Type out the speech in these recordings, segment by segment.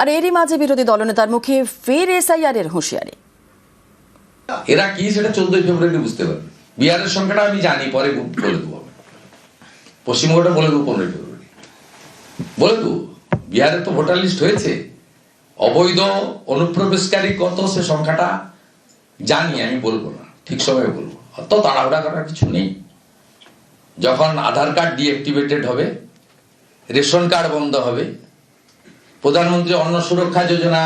আর এরই মাঝে বিরোধী দলনেতার মুখে ফের এসআইআর এর হুঁশিয়ারি। এরা কি সেটা 14 ফেব্রুয়ারি বুঝতে পারবে। বিহারের সংখ্যাটা আমি জানি, পরে বলে দেবো। পশ্চিমবঙ্গটা বলে দেবো 15 ফেব্রুয়ারি বলে দেবো। বিহারে তো ভোটার লিস্ট হয়েছে, অবৈধ অনুপ্রবেশকারী কত সে সংখ্যাটা জানি, আমি বলবো না, ঠিক সময়ে বলবো। অত তাড়াহুড়া করার কিছু নেই। যখন আধার কার্ড ডিঅ্যাক্টিভেটেড হবে, রেশন কার্ড বন্ধ হবে, প্রধানমন্ত্রী অন্ন সুরক্ষা যোজনা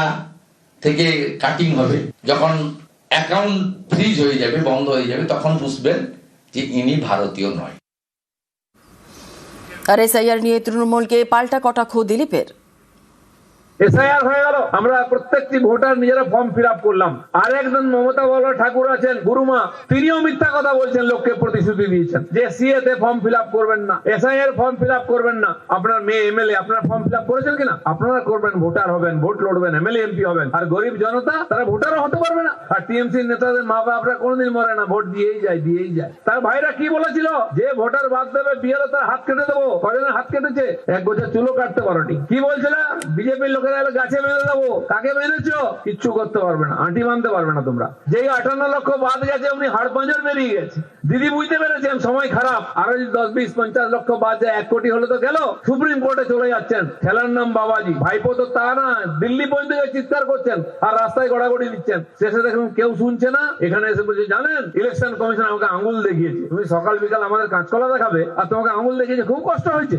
থেকে কাটিং হবে, যখন অ্যাকাউন্ট ফ্রিজ হয়ে যাবে, বন্ধ হয়ে যাবে, তখন বুঝবেন যে ইনি ভারতীয় নয়। আর এসআইআর নিয়ে তৃণমূলকে পাল্টা কটাক্ষ দিলীপের। এসআইআর হয়ে গেল, আমরা প্রত্যেকটি ভোটার নিজেরা ফর্ম ফিল আপ করলাম। আর একজন মমতা বলা ঠাকুর আছেন, গুরুমা, তিনিও মিথ্যা কথা বলছেন, লোককে প্রতিশ্রুতি দিয়েছেন যে সিএ তে ফর্ম ফিল আপ করবেন না, এসআইআর ফর্ম ফিল আপ করবেন না। আপনার মেয়ে এমএলএ, আপনারা ফর্ম ফিল আপ করেছেন কিনা? আপনারা করবেন, ভোটার হবেন, ভোট লড়বেন, এমএলএ এমপি হবেন। আর গরিব জনতা তারা ভোটারও হতে পারবে না। আর টিএমসি নেতাদের মা বাপরা কোনোদিন মরে না, ভোট দিয়েই যায়। তার ভাইরা কি বলেছিল, যে ভোটার বাদ দেবে বিএলও তার হাত কেটে দেবো। কজনের হাত কেটেছে? এক গোছা চুলো কাটতে পারোনি। কি বলছিল বিজেপির লোকেরা? গাছে বেঁধে দেবো। কাকে বেঁধেছো? কিচ্ছু করতে পারবে না, আঁটি বাঁধতে পারবে না তোমরা। যেই 58 লক্ষ বাদ গেছে, উনি হাড় পাঁজর বেরিয়ে গেছে। দিদি বুঝতে পেরেছেন সময় খারাপ। আরো যদি 10, 20, 50 লক্ষ বাদ যায়, 1 কোটি হলে তো গেল। সুপ্রিম কোর্টে চলে যাচ্ছেন। খেলার নাম বাবাজি। ভাইপো তো তা না, দিল্লি পর্যন্ত চিৎকার করছেন আর রাস্তায় গড়াগড়ি দিচ্ছেন। শেষে দেখুন কেউ শুনছে না। এখানে এসে বলছে, জানেন ইলেকশন কমিশন আমাকে আঙুল দেখিয়েছে। তুমি সকাল বিকাল আমাদের কাঁচকলা দেখাবে আর তোমাকে আঙুল দেখিয়েছে, খুব কষ্ট হয়েছে।